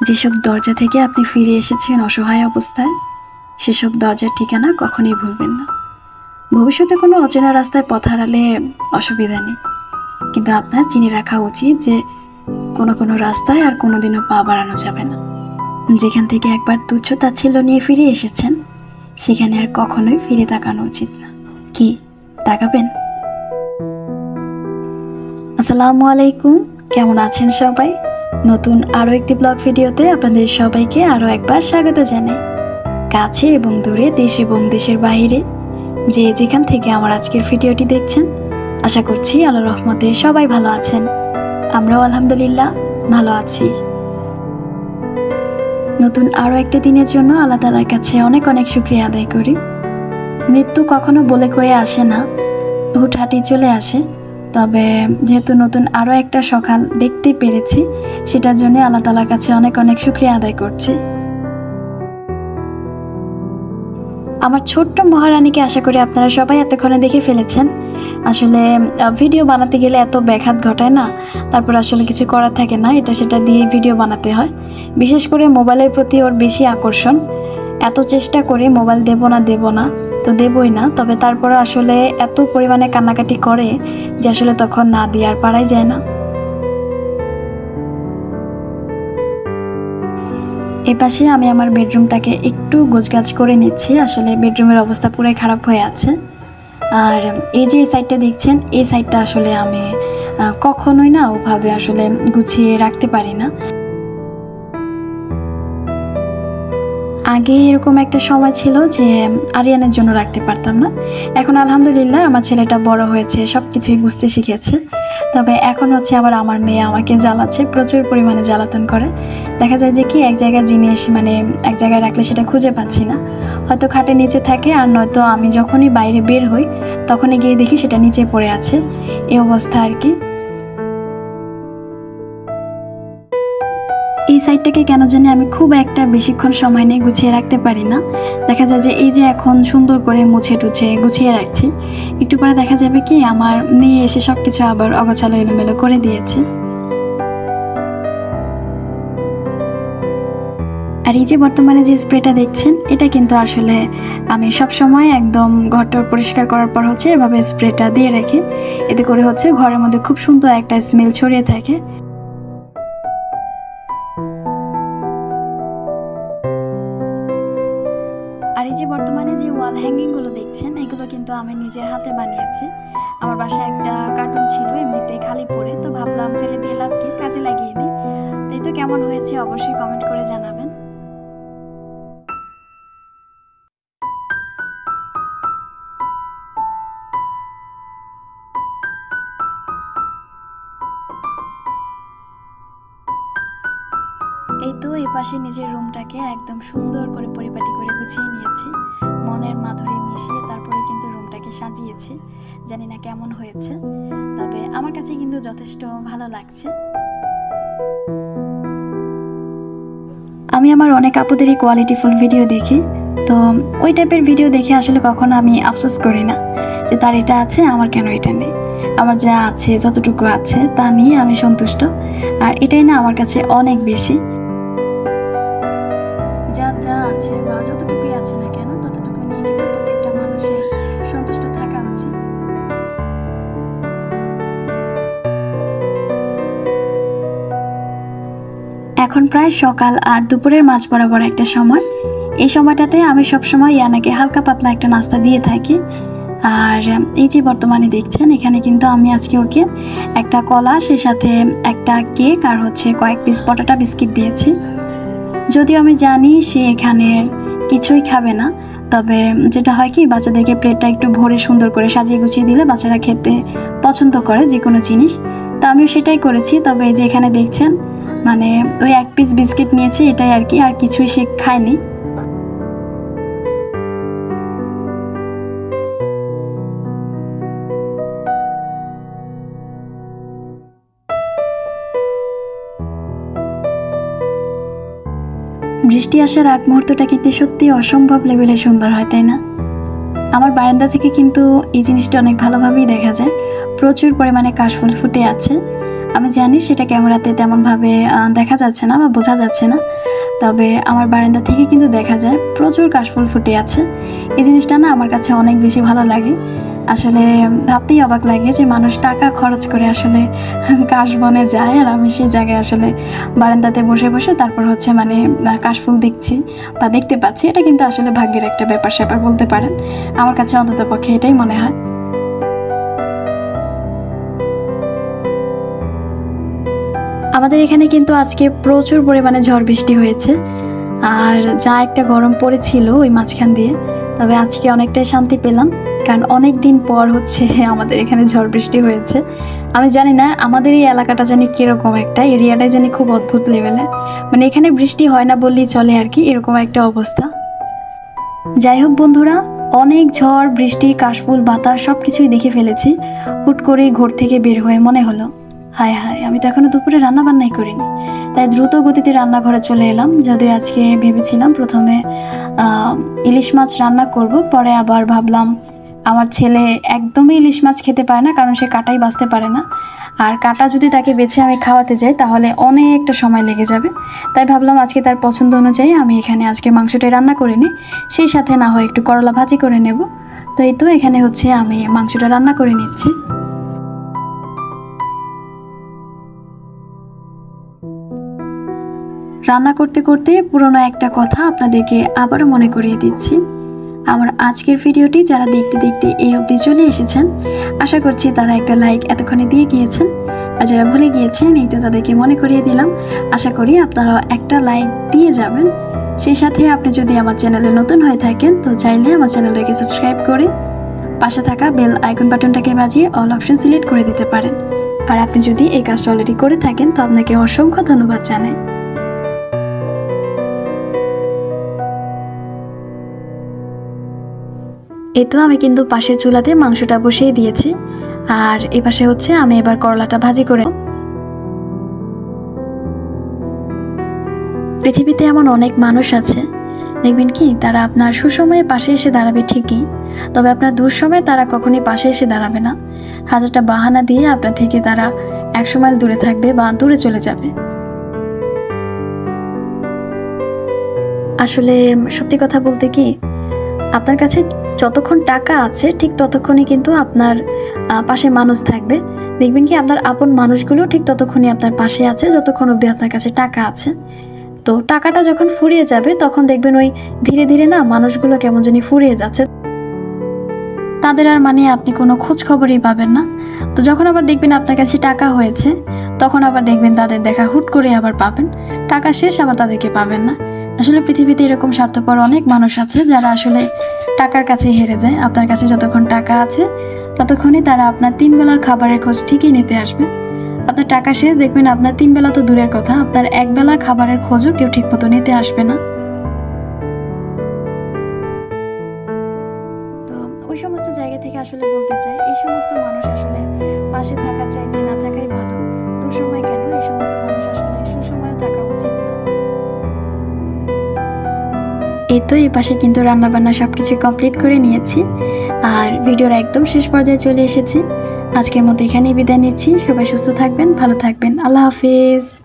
যেসব দরজা থেকে আপনি ফিরে এসেছেন অসহায় অবস্থায়, সেসব দরজার ঠিকানা কখনোই ভুলবেন না। ভবিষ্যতে কোনো অচেনা রাস্তায় পথ হারালে অসুবিধা নেই, কিন্তু আপনার চিনে রাখা উচিত যে কোনো রাস্তায় আর কোনোদিনও পা বাড়ানো যাবে না। যেখান থেকে একবার তুচ্ছ তাচ্ছিল্য নিয়ে ফিরে এসেছেন, সেখানে আর কখনোই ফিরে তাকানো উচিত না। কি তাকাবেন? আসসালামু আলাইকুম, কেমন আছেন সবাই? নতুন আরও একটি ব্লগ ভিডিওতে আপনাদের সবাইকে আরও একবার স্বাগত জানাই। কাছে এবং দূরে, দেশ এবং দেশের বাইরে যে যেখান থেকে আমার আজকের ভিডিওটি দেখছেন, আশা করছি আল্লাহর রহমতে সবাই ভালো আছেন। আমরাও আলহামদুলিল্লাহ ভালো আছি। নতুন আরও একটা দিনের জন্য আল্লাহ তাআলার কাছে অনেক অনেক শুকরিয়া আদায় করি। মৃত্যু কখনো বলে কয়ে আসে না, হুটহাটি চলে আসে। তবে যেহেতু নতুন আরও একটা সকাল দেখতে পেরেছি, সেটার জন্য আল্লাহ তাআলার কাছে অনেক অনেক শুকরিয়া আদায় করছি। আমার ছোট্ট মহারানীকে আশা করি আপনারা সবাই এতক্ষণে দেখে ফেলেছেন। আসলে ভিডিও বানাতে গেলে এত ব্যাঘাত ঘটায় না, তারপর আসলে কিছু করার থাকে না, এটা সেটা দিয়ে ভিডিও বানাতে হয়। বিশেষ করে মোবাইলের প্রতি ওর বেশি আকর্ষণ। এত চেষ্টা করে মোবাইল দেব না তো দেবই না, তবে তারপরে আসলে এত পরিমাণে কান্নাকাটি করে যে আসলে তখন না দিয়ে আর পারাই যায় না। এই পাশে আমি আমার বেডরুমটাকে একটু গোছগাছ করে নিচ্ছি। আসলে বেডরুমের অবস্থা পুরাই খারাপ হয়ে আছে। আর এই যে সাইডটা দেখছেন, এই সাইডটা আসলে আমি কখনোই না ওভাবে আসলে গুছিয়ে রাখতে পারি না। আগে এরকম একটা সময় ছিল যে আরিয়ানের জন্য রাখতে পারতাম না। এখন আলহামদুলিল্লাহ আমার ছেলেটা বড় হয়েছে, সব কিছুই বুঝতে শিখেছে। তবে এখন হচ্ছে আবার আমার মেয়ে আমাকে জ্বালাচ্ছে, প্রচুর পরিমাণে জ্বালাতন করে। দেখা যায় যে কি এক জায়গায় জিনিস এক জায়গায় রাখলে সেটা খুঁজে পাচ্ছি না, হয়তো খাটের নিচে থাকে, আর নয়তো আমি যখনই বাইরে বের হই তখনই গিয়ে দেখি সেটা নিচে পড়ে আছে। এই অবস্থা আর কি। এই সাইডটাকে কেন জানি আমি খুব একটা বেশিক্ষণ সময় নিয়ে গুছিয়ে রাখতে পারি না। দেখা যায় যে এই যে এখন সুন্দর করে মুছে টুছে গুছিয়ে রাখছি, একটু পরে দেখা যাবে কি আমার মেয়ে এসে সব কিছু আবার অগোছালো এলোমেলো করে দিয়েছে। আর এই যে বর্তমানে যে স্প্রেটা দেখছেন, এটা কিন্তু আসলে আমি সব সময় একদম ঘরটা পরিষ্কার করার পর হচ্ছে এভাবে স্প্রেটা দিয়ে রাখি। এতে করে হচ্ছে ঘরের মধ্যে খুব সুন্দর একটা স্মেল ছড়িয়ে থাকে। আর এই যে বর্তমানে যে ওয়াল হ্যাঙ্গিংগুলো দেখছেন, এগুলো কিন্তু আমি নিজের হাতে বানিয়েছি। আমার বাসায় একটা কার্টুন ছিল এমনিতে খালি পড়ে, তো ভাবলাম ফেলে দিয়ে লাভ কি, কাজে লাগিয়ে নিই। তাই তো কেমন হয়েছে অবশ্যই কমেন্ট করে জানাবেন। এই তো এই পাশে নিজের রুমটাকে একদম সুন্দর করে পরিপাটি করে গুছিয়ে নিয়েছি, মনের মাধুরী মিশিয়ে তারপরে কিন্তু রুমটাকে সাজিয়েছি। জানি না কেমন হয়েছে, তবে আমার কাছে কিন্তু যথেষ্ট ভালো লাগছে। আমি আমার অনেক আপুদেরই কোয়ালিটিফুল ভিডিও দেখি, তো ওই টাইপের ভিডিও দেখে আসলে কখনো আমি আফসোস করি না যে তার এটা আছে আমার কেন এটা নেই। আমার যা আছে, যতটুকু আছে তা নিয়ে আমি সন্তুষ্ট, আর এটাই না আমার কাছে অনেক বেশি। যার যা আছে বা যতটুকুই আছে না কেন, ততটুকু নিয়ে কিন্তু প্রত্যেকটা মানুষের সন্তুষ্ট থাকা উচিত। এখন প্রায় সকাল আর দুপুরের মাঝ বরাবর একটা সময়। এই সময়টাতে আমি সবসময় ইয়ানাকে হালকা পাতলা একটা নাস্তা দিয়ে থাকি। আর এই যে বর্তমানে দেখছেন, এখানে কিন্তু আমি আজকে ওকে একটা কলা, সেই সাথে একটা কেক আর হচ্ছে কয়েক পিস পটাটা বিস্কিট দিয়েছি। যদিও আমি জানি সে এখানের কিছুই খাবে না, তবে যেটা হয় কি, বাচ্চাদেরকে প্লেটটা একটু ভরে সুন্দর করে সাজিয়ে গুছিয়ে দিলে বাচ্চারা খেতে পছন্দ করে যে কোনো জিনিস। তো আমিও সেটাই করেছি। তবে এই যে এখানে দেখছেন, ওই এক পিস বিস্কিট নিয়েছি, এটাই আর কি, আর কিছুই সে খায়নি। বৃষ্টি আসার আগ মুহূর্তটা কিন্তু সত্যি অসম্ভব লেভেলের সুন্দর হয়, তাই না? আমার বারান্দা থেকে কিন্তু এই জিনিসটা অনেক ভালোভাবেই দেখা যায়। প্রচুর পরিমাণে কাশফুল ফুটে আছে। আমি জানি সেটা ক্যামেরাতে তেমনভাবে দেখা যাচ্ছে না বা বোঝা যাচ্ছে না, তবে আমার বারান্দা থেকে কিন্তু দেখা যায় প্রচুর কাশফুল ফুটে আছে। এই জিনিসটা না আমার কাছে অনেক বেশি ভালো লাগে। আসলে ভাবতেই অবাক লাগে যে মানুষ টাকা খরচ করে আসলে কাশবনে যায়, আর আমি সেই জায়গায় আসলে বারান্দাতে বসে বসে তারপর হচ্ছে মানে কাশফুল দেখছি বা দেখতে পাচ্ছি। এটা কিন্তু আসলে ভাগ্যের একটা ব্যাপার স্যাপার বলতে পারেন, আমার কাছে অন্তত পক্ষে এটাই মনে হয়। আমাদের এখানে কিন্তু আজকে প্রচুর পরিমাণে ঝড় বৃষ্টি হয়েছে, আর যা একটা গরম পড়েছিল ওই মাঝখান দিয়ে, তবে আজকে অনেকটাই শান্তি পেলাম, কারণ অনেক দিন পর হচ্ছে আমাদের এখানে ঝড় বৃষ্টি হয়েছে। আমি জানি না আমাদের এই এলাকাটা জানি কীরকম একটা এরিয়াটাই জানি খুব অদ্ভুত লেভেলের, মানে এখানে বৃষ্টি হয় না বললেই চলে আর কি, এরকম একটা অবস্থা। যাই হোক বন্ধুরা, অনেক ঝড় বৃষ্টি কাশফুল বাতাস সব কিছুই দেখে ফেলেছি। হুট করেই ঘর থেকে বের হয়ে মনে হলো হায় হায়, আমি তো এখনো দুপুরে রান্না বান্নাই করিনি। তাই দ্রুত গতিতে রান্নাঘরে চলে এলাম। যদিও আজকে ভেবেছিলাম প্রথমে ইলিশ মাছ রান্না করব, পরে আবার ভাবলাম আমার ছেলে একদমই ইলিশ মাছ খেতে পারে না, কারণ সে কাটাই বাছতে পারে না, আর কাটা যদি তাকে বেছে আমি খাওয়াতে যাই তাহলে অনেকটা সময় লেগে যাবে। তাই ভাবলাম আজকে তার পছন্দ অনুযায়ী আমি এখানে আজকে মাংসটাই রান্না করে নিই, সেই সাথে না হয় একটু করলা ভাজি করে নেব। তো এই তো এখানে হচ্ছে আমি মাংসটা রান্না করে নিচ্ছি। রান্না করতে করতে পুরনো একটা কথা আপনাদেরকে আবারও মনে করিয়ে দিচ্ছি। আমার আজকের ভিডিওটি যারা দেখতে দেখতে এই অবধি চলে এসেছেন, আশা করছি তারা একটা লাইক এতক্ষণে দিয়ে গিয়েছেন, আর যারা ভুলে গিয়েছেন এই তো তাদেরকে মনে করিয়ে দিলাম। আশা করি আপনারা একটা লাইক দিয়ে যাবেন। সেই সাথে আপনি যদি আমার চ্যানেলে নতুন হয়ে থাকেন তো চাইলে আমার চ্যানেলটাকে সাবস্ক্রাইব করে পাশে থাকা বেল আইকন বাটনটাকে বাজিয়ে অল অপশন সিলেক্ট করে দিতে পারেন। আর আপনি যদি এই কাজটা অলরেডি করে থাকেন তো আপনাকে অসংখ্য ধন্যবাদ জানাই। এই তো আমি কিন্তু পাশের চুলাতে মাংসটা বসিয়ে দিয়েছি, আর এপাশে হচ্ছে আমি এবার করলাটা ভাজি করে। পৃথিবীতে এমন অনেক মানুষ আছে, দেখবেন কি তারা আপনার সুসময়ে পাশে এসে দাঁড়াবে ঠিকই, তবে আপনার দুঃসময়ে তারা কখনোই পাশে এসে দাঁড়াবে না। হাজারটা বাহানা দিয়ে আপনার থেকে তারা 100 মাইল দূরে থাকবে বা দূরে চলে যাবে। আসলে সত্যি কথা বলতে কি, আপনার কাছে যতক্ষণ টাকা আছে ঠিক ততক্ষণই কিন্তু আপনার পাশে মানুষ থাকবে। দেখবেন কি আপনার আপন মানুষগুলো ঠিক ততক্ষণই আপনার পাশে আছে যতক্ষণ অবধি আপনার কাছে টাকা আছে। তো টাকাটা যখন ফুরিয়ে যাবে তখন দেখবেন ওই ধীরে ধীরে না মানুষগুলো কেমন জানি ফুরিয়ে যাচ্ছে, তাদের আর মানে আপনি কোনো খোঁজ খবরই পাবেন না। তো যখন আবার দেখবেন আপনার কাছে টাকা হয়েছে তখন আবার দেখবেন তাদের দেখা হুট করে আবার পাবেন, টাকা শেষ আবার তাদেরকে পাবেন না। আসলে পৃথিবীতে এরকম স্বার্থপর অনেক মানুষ আছে যারা আসলে টাকার কাছে হেরে যায়। আপনার কাছে যতক্ষণ টাকা আছে ততক্ষণই তারা আপনার 3 বেলার খাবারের খোঁজ ঠিকই নিতে আসবে। আপনার টাকা শেষ দেখবেন আপনার 3 বেলা তো দূরের কথা, আপনার 1 বেলার খাবারের খোঁজও কেউ ঠিক মতো নিতে আসবে না। তো ওই সমস্ত জায়গা থেকে আসলে বলতে চাই এই সমস্ত মানুষ আসলে পাশে থাকার চাইতে না থাকাই ভালো। দুঃসময় কেন, এই সমস্ত মানুষ আসলে সুসময়ে থাকা উচিত না। এই তো এই পাশে কিন্তু রান্নাবান্না সবকিছু কমপ্লিট করে নিয়েছি, আর ভিডিওর একদম শেষ পর্যায়ে চলে এসেছি। আজকের মতো এখানেই বিদায় নিচ্ছি। সবাই সুস্থ থাকবেন, ভালো থাকবেন। আল্লাহ হাফিজ।